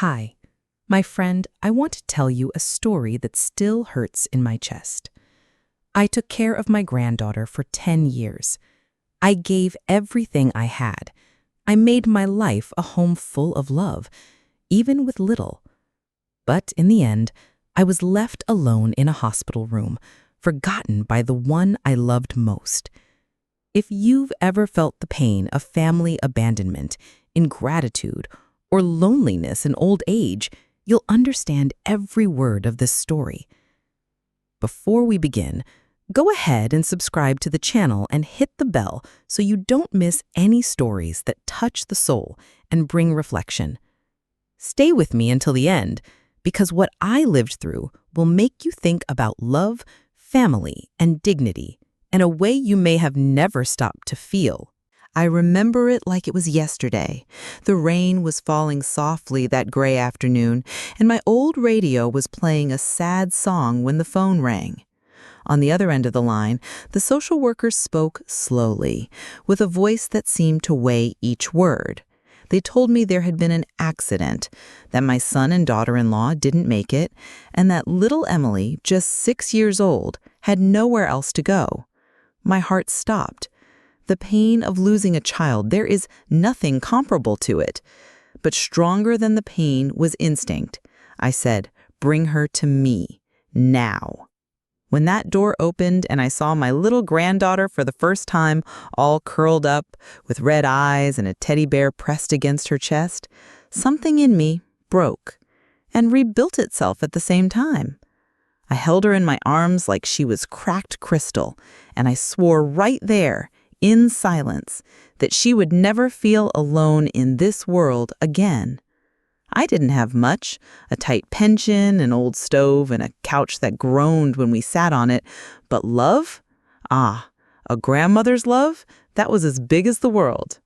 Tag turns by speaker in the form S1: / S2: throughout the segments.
S1: Hi, my friend, I want to tell you a story that still hurts in my chest. I took care of my granddaughter for 10 years. I gave everything I had. I made my life a home full of love, even with little. But in the end, I was left alone in a hospital room, forgotten by the one I loved most. If you've ever felt the pain of family abandonment, ingratitude, or loneliness in old age, you'll understand every word of this story. Before we begin, go ahead and subscribe to the channel and hit the bell so you don't miss any stories that touch the soul and bring reflection. Stay with me until the end, because what I lived through will make you think about love, family, and dignity in a way you may have never stopped to feel.
S2: I remember it like it was yesterday. The rain was falling softly that gray afternoon, and my old radio was playing a sad song when the phone rang. On the other end of the line, the social worker spoke slowly, with a voice that seemed to weigh each word. They told me there had been an accident, that my son and daughter-in-law didn't make it, and that little Emily, just 6 years old, had nowhere else to go. My heart stopped. The pain of losing a child, there is nothing comparable to it. But stronger than the pain was instinct. I said, "Bring her to me, now." When that door opened and I saw my little granddaughter for the first time, all curled up, with red eyes and a teddy bear pressed against her chest, something in me broke and rebuilt itself at the same time. I held her in my arms like she was cracked crystal, and I swore right there, in silence, that she would never feel alone in this world again. I didn't have much, a tight pension, an old stove, and a couch that groaned when we sat on it, but love? Ah, a grandmother's love? That was as big as the world.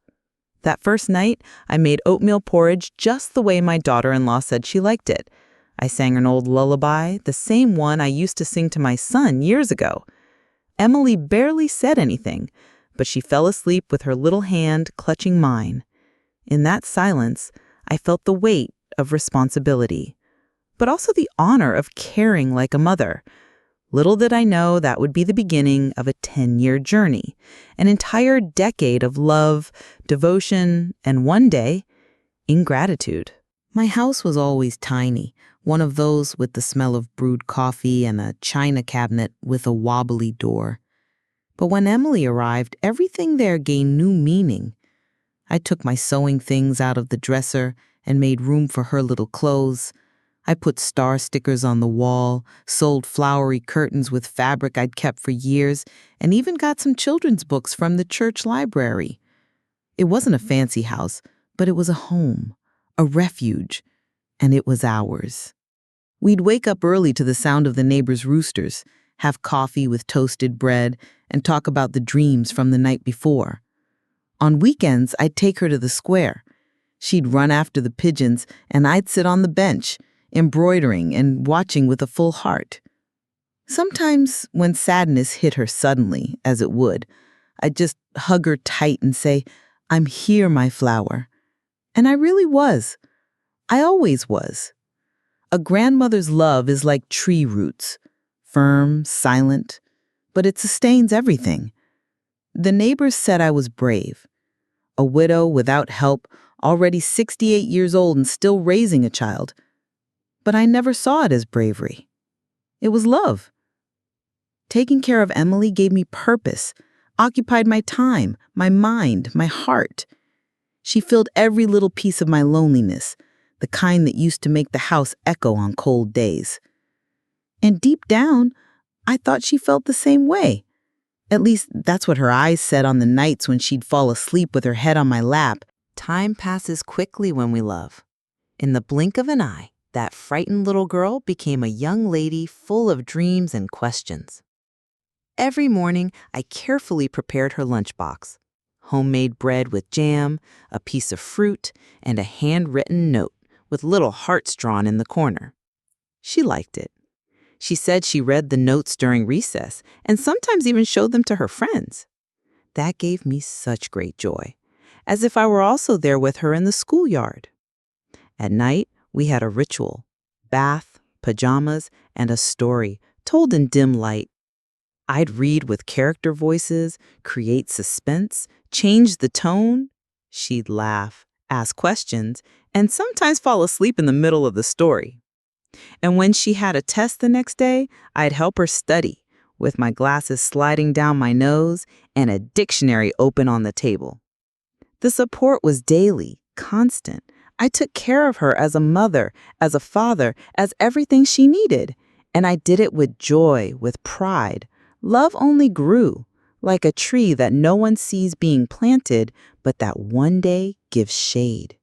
S2: That first night, I made oatmeal porridge just the way my daughter-in-law said she liked it. I sang an old lullaby, the same one I used to sing to my son years ago. Emily barely said anything, but she fell asleep with her little hand clutching mine. In that silence, I felt the weight of responsibility, but also the honor of caring like a mother. Little did I know that would be the beginning of a 10-year journey, an entire decade of love, devotion, and one day, ingratitude. My house was always tiny, one of those with the smell of brewed coffee and a china cabinet with a wobbly door. But when Emily arrived, everything there gained new meaning. I took my sewing things out of the dresser and made room for her little clothes. I put star stickers on the wall, sold flowery curtains with fabric I'd kept for years, and even got some children's books from the church library. It wasn't a fancy house, but it was a home, a refuge, and it was ours. We'd wake up early to the sound of the neighbors' roosters, have coffee with toasted bread, and talk about the dreams from the night before. On weekends, I'd take her to the square. She'd run after the pigeons, and I'd sit on the bench, embroidering and watching with a full heart. Sometimes, when sadness hit her suddenly, as it would, I'd just hug her tight and say, "I'm here, my flower." And I really was. I always was. A grandmother's love is like tree roots, firm, silent, but it sustains everything. The neighbors said I was brave. A widow without help, already 68 years old and still raising a child. But I never saw it as bravery. It was love. Taking care of Emily gave me purpose, occupied my time, my mind, my heart. She filled every little piece of my loneliness, the kind that used to make the house echo on cold days. And deep down, I thought she felt the same way. At least, that's what her eyes said on the nights when she'd fall asleep with her head on my lap. Time passes quickly when we love. In the blink of an eye, that frightened little girl became a young lady full of dreams and questions. Every morning, I carefully prepared her lunchbox. Homemade bread with jam, a piece of fruit, and a handwritten note with little hearts drawn in the corner. She liked it. She said she read the notes during recess and sometimes even showed them to her friends. That gave me such great joy, as if I were also there with her in the schoolyard. At night, We had a ritual: bath, pajamas, and a story told in dim light. I'd read with character voices, create suspense, change the tone. She'd laugh, ask questions, and sometimes fall asleep in the middle of the story. And when she had a test the next day, I'd help her study, with my glasses sliding down my nose and a dictionary open on the table. The support was daily, constant. I took care of her as a mother, as a father, as everything she needed. And I did it with joy, with pride. Love only grew, like a tree that no one sees being planted, but that one day gives shade.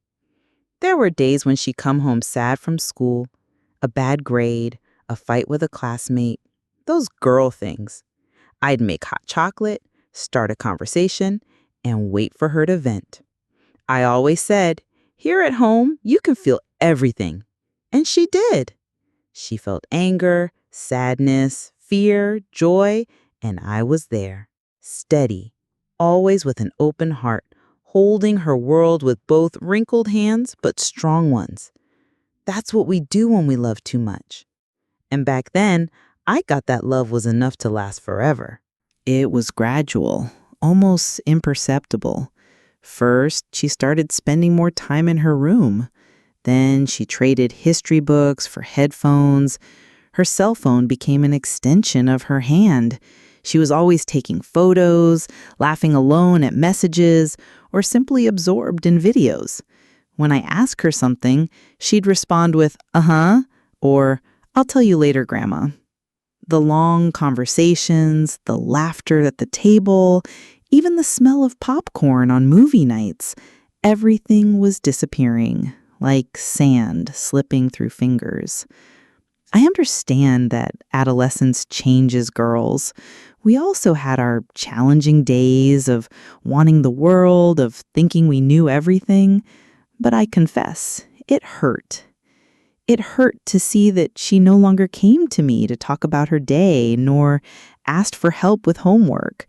S2: There were days when she'd come home sad from school, a bad grade, a fight with a classmate, those girl things. I'd make hot chocolate, start a conversation, and wait for her to vent. I always said, "Here at home, you can feel everything." And she did. She felt anger, sadness, fear, joy, and I was there, steady, always with an open heart, holding her world with both wrinkled hands but strong ones. That's what we do when we love too much. And back then, I got that love was enough to last forever.
S3: It was gradual, almost imperceptible. First, she started spending more time in her room. Then she traded history books for headphones. Her cell phone became an extension of her hand. She was always taking photos, laughing alone at messages, or simply absorbed in videos. When I asked her something, she'd respond with, "Uh-huh," or "I'll tell you later, Grandma." The long conversations, the laughter at the table, even the smell of popcorn on movie nights, everything was disappearing, like sand slipping through fingers. I understand that adolescence changes girls. We also had our challenging days of wanting the world, of thinking we knew everything. But I confess, it hurt. It hurt to see that she no longer came to me to talk about her day, nor asked for help with homework.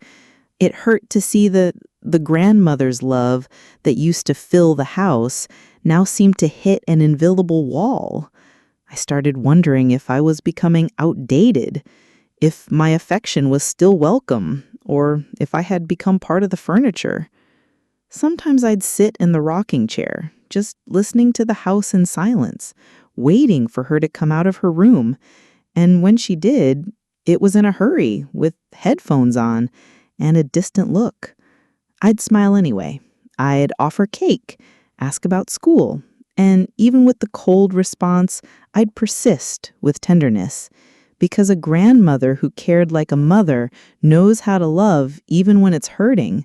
S3: It hurt to see the grandmother's love that used to fill the house now seemed to hit an invisible wall. I started wondering if I was becoming outdated, if my affection was still welcome, or if I had become part of the furniture. Sometimes I'd sit in the rocking chair, just listening to the house in silence, waiting for her to come out of her room. And when she did, it was in a hurry, with headphones on and a distant look. I'd smile anyway. I'd offer cake, ask about school, and even with the cold response, I'd persist with tenderness, because a grandmother who cared like a mother knows how to love even when it's hurting.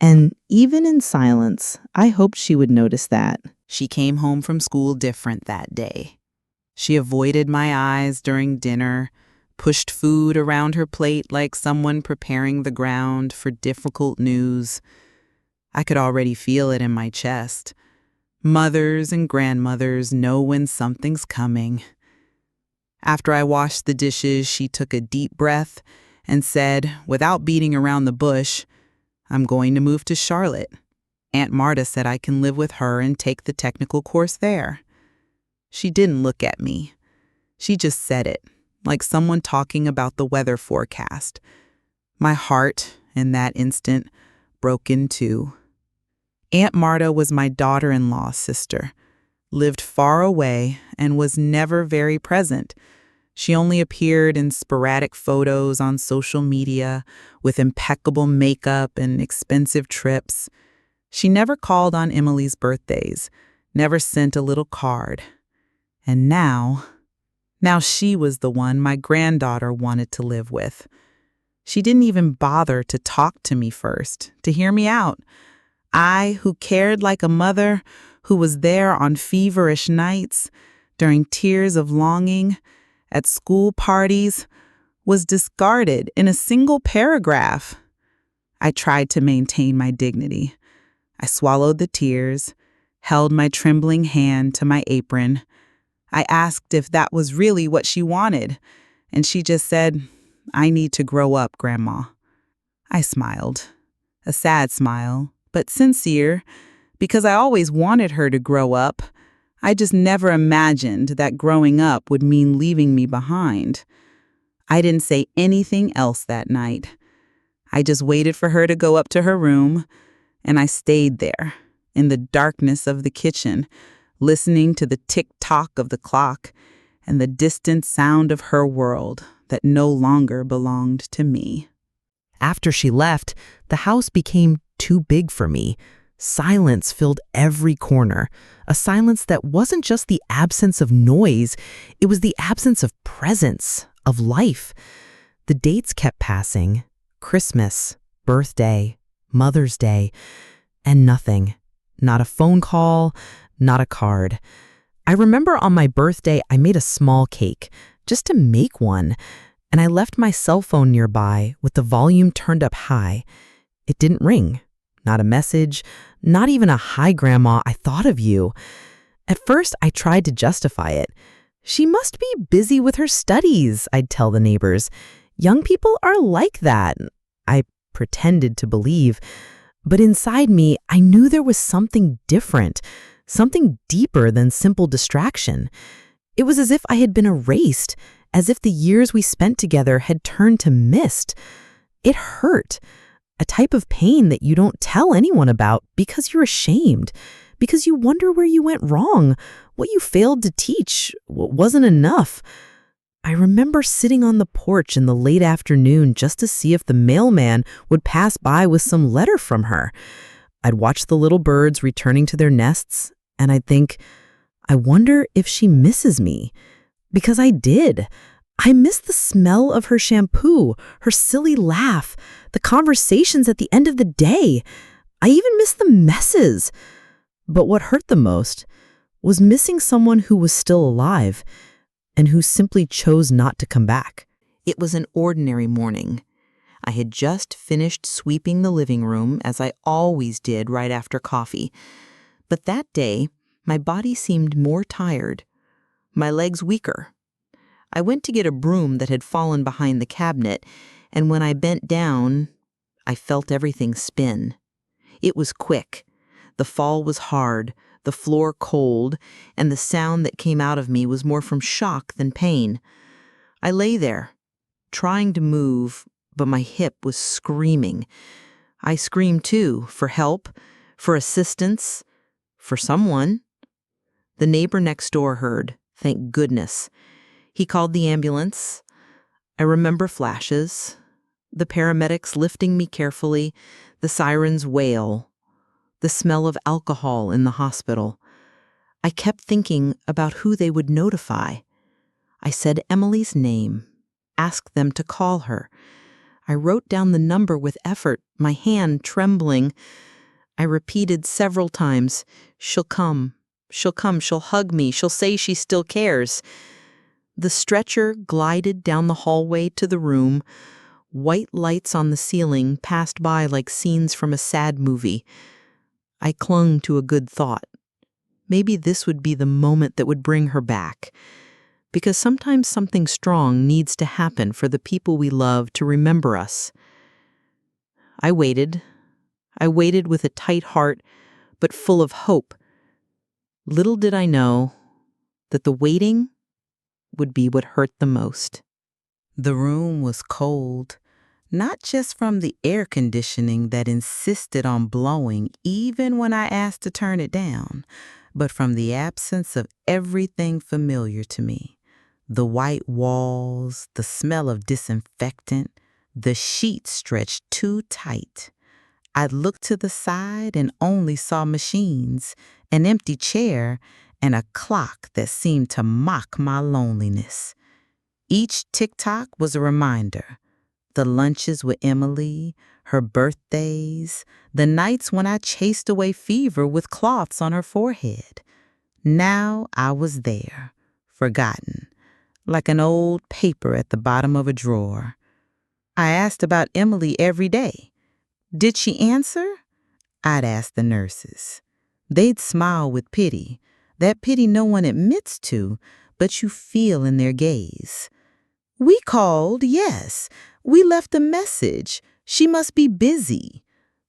S3: And even in silence, I hoped she would notice that.
S2: She came home from school different that day. She avoided my eyes during dinner, pushed food around her plate like someone preparing the ground for difficult news. I could already feel it in my chest. Mothers and grandmothers know when something's coming. After I washed the dishes, she took a deep breath and said, without beating around the bush, "I'm going to move to Charlotte. Aunt Marta said I can live with her and take the technical course there." She didn't look at me. She just said it, like someone talking about the weather forecast. My heart, in that instant, broke in two. Aunt Marta was my daughter-in-law's sister, lived far away, and was never very present. She only appeared in sporadic photos on social media with impeccable makeup and expensive trips. She never called on Emily's birthdays, never sent a little card. And now she was the one my granddaughter wanted to live with. She didn't even bother to talk to me first, to hear me out. I, who cared like a mother, who was there on feverish nights, during tears of longing, at school parties, was discarded in a single paragraph. I tried to maintain my dignity. I swallowed the tears, held my trembling hand to my apron. I asked if that was really what she wanted, and she just said, "I need to grow up, Grandma." I smiled, a sad smile, but sincere, because I always wanted her to grow up. I just never imagined that growing up would mean leaving me behind. I didn't say anything else that night. I just waited for her to go up to her room, and I stayed there, in the darkness of the kitchen, listening to the tick-tock of the clock and the distant sound of her world that no longer belonged to me.
S1: After she left, the house became too big for me. Silence filled every corner, a silence that wasn't just the absence of noise, it was the absence of presence, of life. The dates kept passing, Christmas, birthday, Mother's Day, and nothing. Not a phone call, not a card. I remember on my birthday, I made a small cake, just to make one, and I left my cell phone nearby with the volume turned up high. It didn't ring. Not a message, not even a "Hi, Grandma, I thought of you." At first, I tried to justify it. She must be busy with her studies, I'd tell the neighbors. Young people are like that. I pretended to believe. But inside me, I knew there was something different, something deeper than simple distraction. It was as if I had been erased, as if the years we spent together had turned to mist. It hurt. A type of pain that you don't tell anyone about because you're ashamed, because you wonder where you went wrong, what you failed to teach, what wasn't enough. I remember sitting on the porch in the late afternoon just to see if the mailman would pass by with some letter from her. I'd watch the little birds returning to their nests, and I'd think, I wonder if she misses me. Because I did. I missed the smell of her shampoo, her silly laugh, the conversations at the end of the day. I even missed the messes. But what hurt the most was missing someone who was still alive and who simply chose not to come back.
S2: It was an ordinary morning. I had just finished sweeping the living room, as I always did right after coffee. But that day, my body seemed more tired, my legs weaker. I went to get a broom that had fallen behind the cabinet, and when I bent down, I felt everything spin. It was quick. The fall was hard, the floor cold, and the sound that came out of me was more from shock than pain. I lay there, trying to move, but my hip was screaming. I screamed too, for help, for assistance, for someone. The neighbor next door heard, thank goodness. He called the ambulance. I remember flashes, the paramedics lifting me carefully, the siren's wail, the smell of alcohol in the hospital. I kept thinking about who they would notify. I said Emily's name, asked them to call her. I wrote down the number with effort, my hand trembling. I repeated several times, she'll come, she'll hug me, she'll say she still cares. The stretcher glided down the hallway to the room. White lights on the ceiling passed by like scenes from a sad movie. I clung to a good thought. Maybe this would be the moment that would bring her back. Because sometimes something strong needs to happen for the people we love to remember us. I waited. I waited with a tight heart, but full of hope. Little did I know that the waiting would be what hurt the most. The room was cold, not just from the air conditioning that insisted on blowing even when I asked to turn it down, but from the absence of everything familiar to me. The white walls, the smell of disinfectant, the sheets stretched too tight. I looked to the side and only saw machines, an empty chair, and a clock that seemed to mock my loneliness. Each tick-tock was a reminder. The lunches with Emily, her birthdays, the nights when I chased away fever with cloths on her forehead. Now I was there, forgotten, like an old paper at the bottom of a drawer. I asked about Emily every day. Did she answer? I'd ask the nurses. They'd smile with pity, that pity no one admits to, but you feel in their gaze. We called, yes. We left a message. She must be busy.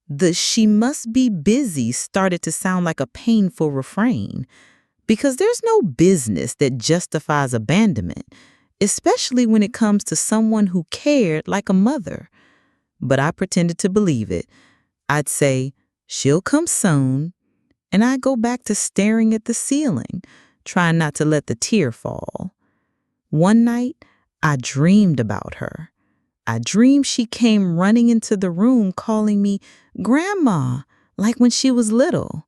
S2: The "she must be busy" started to sound like a painful refrain, Because there's no business that justifies abandonment, especially when it comes to someone who cared like a mother. But I pretended to believe it. I'd say, she'll come soon, and I'd go back to staring at the ceiling, trying not to let the tear fall. One night, I dreamed about her. I dreamed she came running into the room calling me Grandma, like when she was little.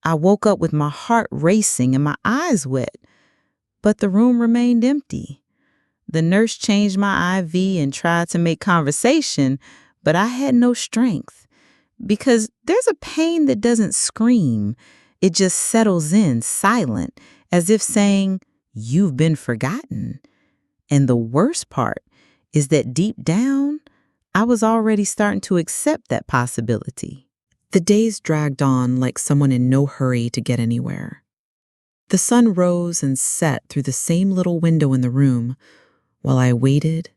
S2: I woke up with my heart racing and my eyes wet, but the room remained empty. The nurse changed my IV and tried to make conversation, but I had no strength. Because there's a pain that doesn't scream. It just settles in silent, as if saying, "You've been forgotten." And the worst part is that deep down, I was already starting to accept that possibility. The days dragged on like someone in no hurry to get anywhere. The sun rose and set through the same little window in the room, while I waited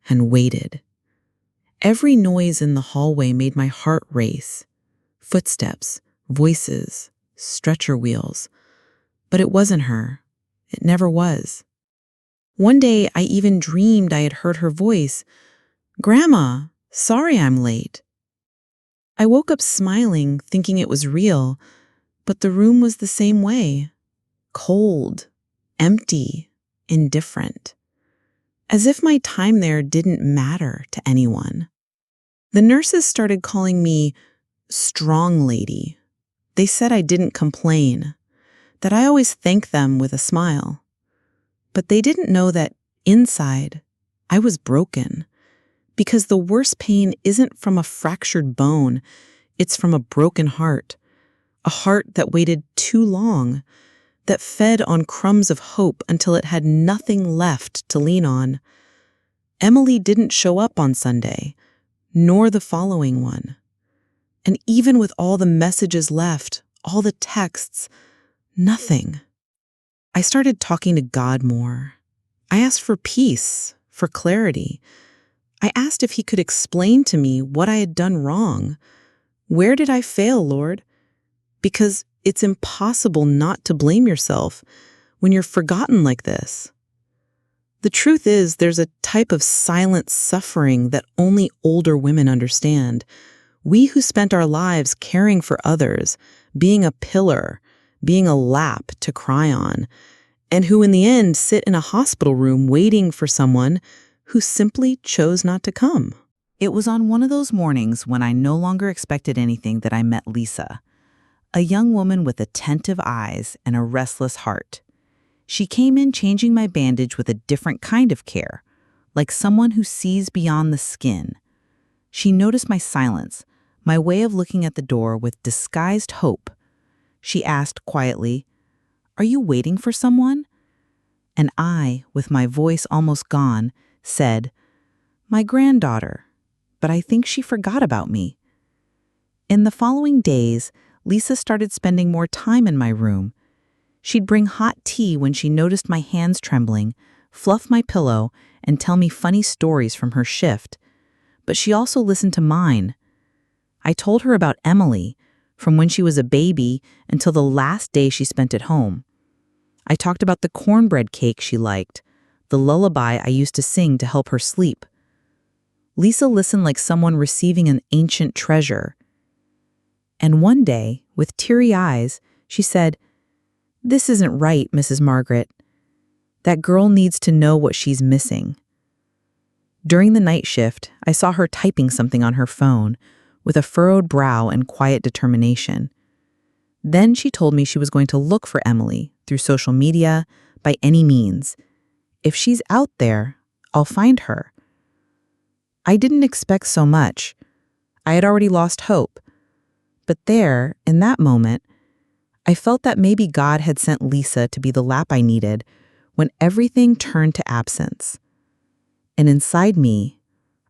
S2: and waited. Every noise in the hallway made my heart race. Footsteps, voices, stretcher wheels. But it wasn't her. It never was. One day, I even dreamed I had heard her voice. "Grandma, sorry I'm late." I woke up smiling, thinking it was real, but the room was the same way. Cold, empty, indifferent. As if my time there didn't matter to anyone. The nurses started calling me strong lady. They said I didn't complain, that I always thanked them with a smile. But they didn't know that inside, I was broken. Because the worst pain isn't from a fractured bone, it's from a broken heart. A heart that waited too long, that fed on crumbs of hope until it had nothing left to lean on. Emily didn't show up on Sunday, nor the following one. And even with all the messages left, all the texts, nothing. I started talking to God more. I asked for peace, for clarity. I asked if He could explain to me what I had done wrong. Where did I fail, Lord? Because it's impossible not to blame yourself when you're forgotten like this. The truth is, there's a type of silent suffering that only older women understand. We who spent our lives caring for others, being a pillar, being a lap to cry on, and who in the end sit in a hospital room waiting for someone who simply chose not to come. It was on one of those mornings when I no longer expected anything that I met Lisa, a young woman with attentive eyes and a restless heart. She came in changing my bandage with a different kind of care, like someone who sees beyond the skin. She noticed my silence, my way of looking at the door with disguised hope. She asked quietly, "Are you waiting for someone?" And I, with my voice almost gone, said, "My granddaughter, but I think she forgot about me." In the following days, Lisa started spending more time in my room. She'd bring hot tea when she noticed my hands trembling, fluff my pillow, and tell me funny stories from her shift. But she also listened to mine. I told her about Emily, from when she was a baby until the last day she spent at home. I talked about the cornbread cake she liked, the lullaby I used to sing to help her sleep. Lisa listened like someone receiving an ancient treasure. And one day, with teary eyes, she said, "This isn't right, Mrs. Margaret. That girl needs to know what she's missing." During the night shift, I saw her typing something on her phone, with a furrowed brow and quiet determination. Then she told me she was going to look for Emily through social media, by any means. If she's out there, I'll find her. I didn't expect so much. I had already lost hope. But there, in that moment, I felt that maybe God had sent Lisa to be the lap I needed when everything turned to absence. And inside me,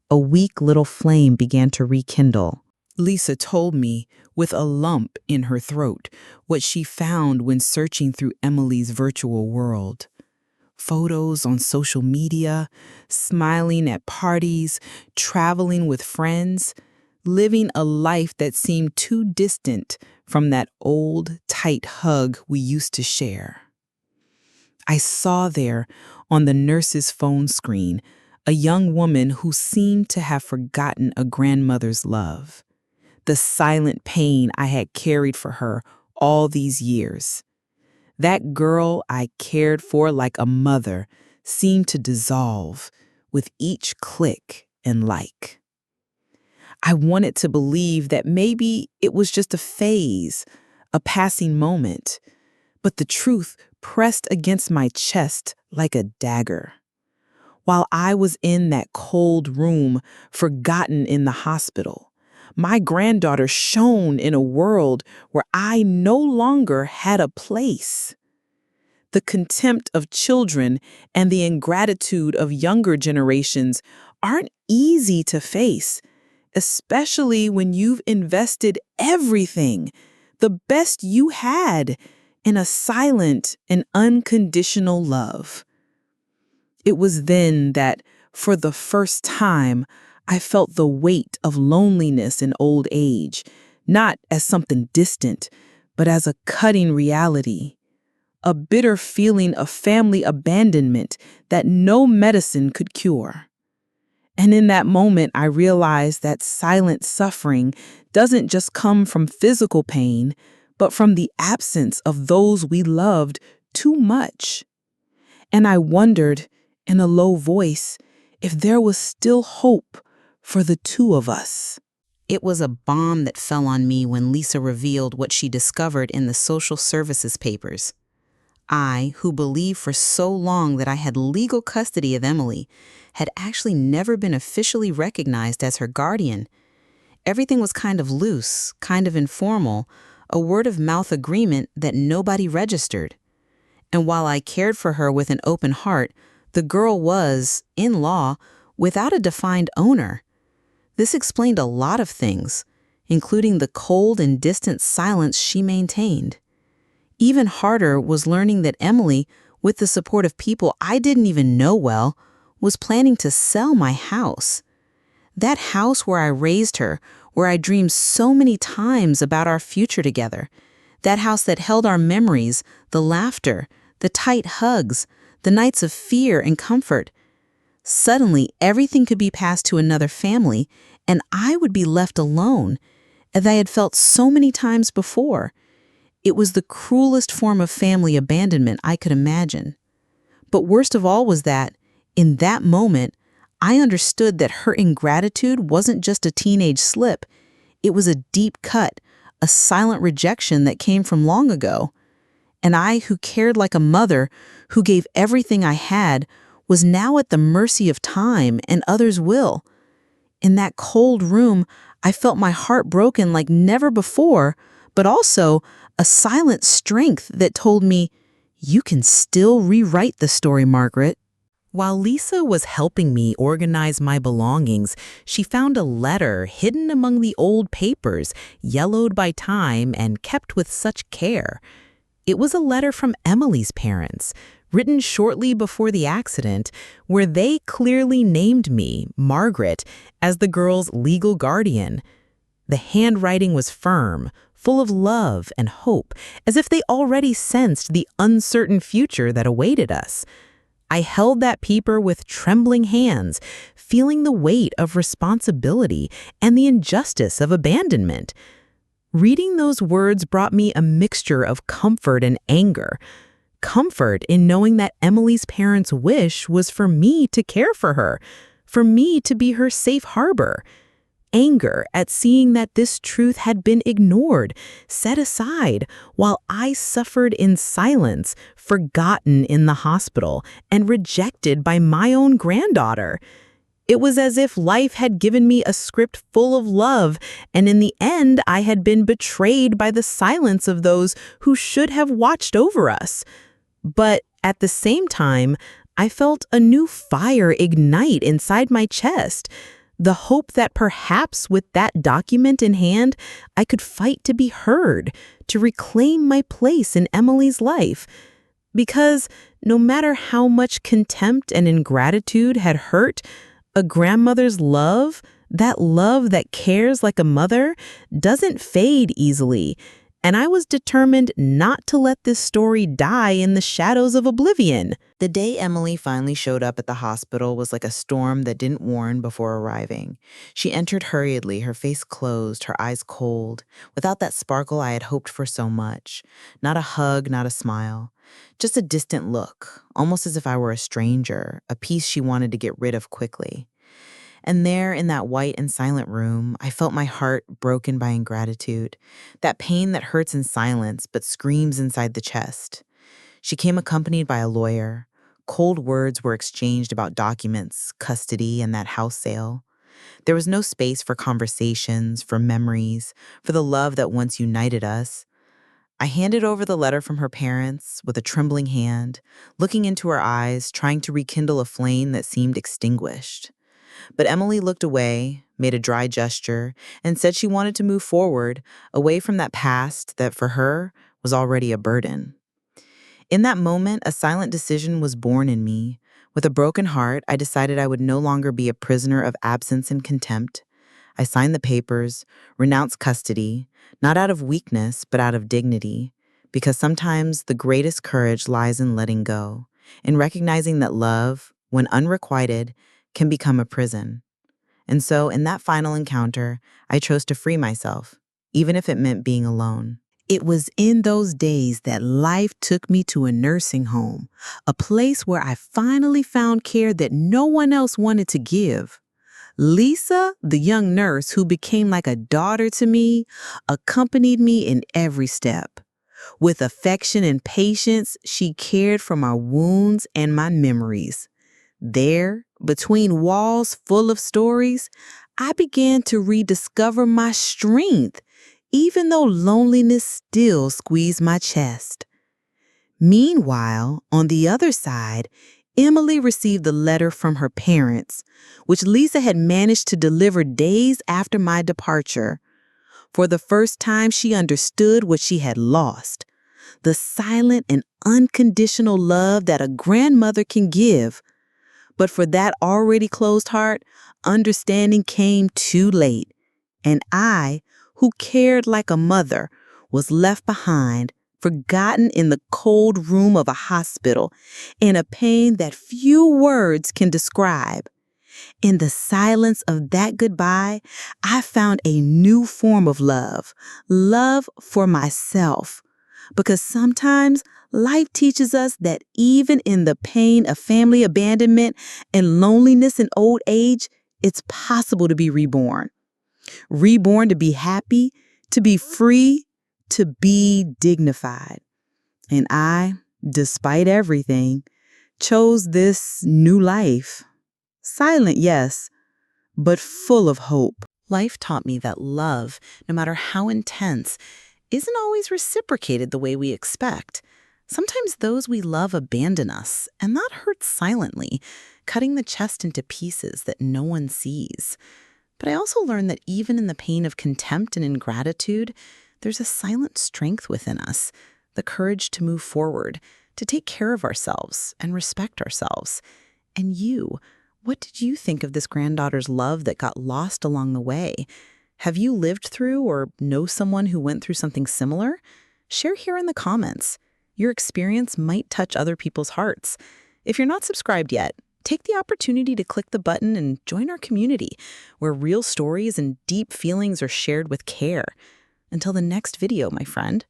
S2: a weak little flame began to rekindle. Lisa told me, with a lump in her throat, what she found when searching through Emily's virtual world. Photos on social media, smiling at parties, traveling with friends. living a life that seemed too distant from that old, tight hug we used to share. I saw there, on the nurse's phone screen, a young woman who seemed to have forgotten a grandmother's love, the silent pain I had carried for her all these years. That girl I cared for like a mother seemed to dissolve with each click and like. I wanted to believe that maybe it was just a phase, a passing moment, but the truth pressed against my chest like a dagger. While I was in that cold room, forgotten in the hospital, my granddaughter shone in a world where I no longer had a place. The contempt of children and the ingratitude of younger generations aren't easy to face, especially when you've invested everything, the best you had, in a silent and unconditional love. It was then that, for the first time, I felt the weight of loneliness in old age, not as something distant, but as a cutting reality. A bitter feeling of family abandonment that no medicine could cure. And in that moment, I realized that silent suffering doesn't just come from physical pain, but from the absence of those we loved too much. And I wondered, in a low voice, if there was still hope for the two of us.
S3: It was a bomb that fell on me when Lisa revealed what she discovered in the social services papers. I, who believed for so long that I had legal custody of Emily, had actually never been officially recognized as her guardian. Everything was kind of loose, kind of informal, a word-of-mouth agreement that nobody registered. And while I cared for her with an open heart, the girl was, in law, without a defined owner. This explained a lot of things, including the cold and distant silence she maintained. Even harder was learning that Emily, with the support of people I didn't even know well, was planning to sell my house. That house where I raised her, where I dreamed so many times about our future together. That house that held our memories, the laughter, the tight hugs, the nights of fear and comfort. Suddenly, everything could be passed to another family, and I would be left alone, as I had felt so many times before. It was the cruelest form of family abandonment I could imagine. But worst of all was that, in that moment, I understood that her ingratitude wasn't just a teenage slip. It was a deep cut, a silent rejection that came from long ago. And I, who cared like a mother, who gave everything I had, was now at the mercy of time and others' will. In that cold room, I felt my heart broken like never before, but also a silent strength that told me, "You can still rewrite the story, Margaret."
S1: While Lisa was helping me organize my belongings, she found a letter hidden among the old papers, yellowed by time and kept with such care. It was a letter from Emily's parents, written shortly before the accident, where they clearly named me, Margaret, as the girl's legal guardian. The handwriting was firm, full of love and hope, as if they already sensed the uncertain future that awaited us. I held that paper with trembling hands, feeling the weight of responsibility and the injustice of abandonment. Reading those words brought me a mixture of comfort and anger. Comfort in knowing that Emily's parents' wish was for me to care for her, for me to be her safe harbor. Anger at seeing that this truth had been ignored, set aside, while I suffered in silence, forgotten in the hospital, and rejected by my own granddaughter. It was as if life had given me a script full of love, and in the end I had been betrayed by the silence of those who should have watched over us. But at the same time, I felt a new fire ignite inside my chest. The hope that perhaps with that document in hand, I could fight to be heard, to reclaim my place in Emily's life. Because no matter how much contempt and ingratitude had hurt, a grandmother's love,
S2: That love that cares like a mother doesn't fade easily, and I was determined not to let this story die in the shadows of oblivion. The day Emily finally showed up at the hospital was like a storm that didn't warn before arriving. She entered hurriedly, her face closed, her eyes cold, without that sparkle I had hoped for so much. Not a hug, not a smile. Just a distant look, almost as if I were a stranger, a piece she wanted to get rid of quickly. And there, in that white and silent room, I felt my heart broken by ingratitude, that pain that hurts in silence but screams inside the chest. She came accompanied by a lawyer. Cold words were exchanged about documents, custody, and that house sale. There was no space for conversations, for memories, for the love that once united us. I handed over the letter from her parents with a trembling hand, looking into her eyes, trying to rekindle a flame that seemed extinguished. But Emily looked away, made a dry gesture, and said she wanted to move forward, away from that past that for her was already a burden. In that moment, a silent decision was born in me. With a broken heart, I decided I would no longer be a prisoner of absence and contempt. I signed the papers, renounced custody, not out of weakness, but out of dignity, because sometimes the greatest courage lies in letting go, in recognizing that love, when unrequited, can become a prison. And so, in that final encounter, I chose to free myself, even if it meant being alone. It was in those days that life took me to a nursing home, a place where I finally found care that no one else wanted to give. Lisa, the young nurse who became like a daughter to me, accompanied me in every step. With affection and patience, she cared for my wounds and my memories. There, between walls full of stories, I began to rediscover my strength, even though loneliness still squeezed my chest. Meanwhile, on the other side, Emily received the letter from her parents, which Lisa had managed to deliver days after my departure. For the first time, she understood what she had lost, the silent and unconditional love that a grandmother can give. But for that already closed heart, understanding came too late, and I, who cared like a mother, was left behind, forgotten in the cold room of a hospital, in a pain that few words can describe. In the silence of that goodbye, I found a new form of love, love for myself. Because sometimes life teaches us that even in the pain of family abandonment and loneliness in old age, it's possible to be reborn. Reborn to be happy, to be free, to be dignified. And I, despite everything, chose this new life. Silent, yes, but full of hope. Life taught me that love, no matter how intense, isn't always reciprocated the way we expect. Sometimes those we love abandon us, and that hurts silently, cutting the chest into pieces that no one sees. But I also learned that even in the pain of contempt and ingratitude, there's a silent strength within us, the courage to move forward, to take care of ourselves and respect ourselves. And you, what did you think of this granddaughter's love that got lost along the way? Have you lived through or know someone who went through something similar? Share here in the comments. Your experience might touch other people's hearts. If you're not subscribed yet, take the opportunity to click the button and join our community, where real stories and deep feelings are shared with care. Until the next video, my friend.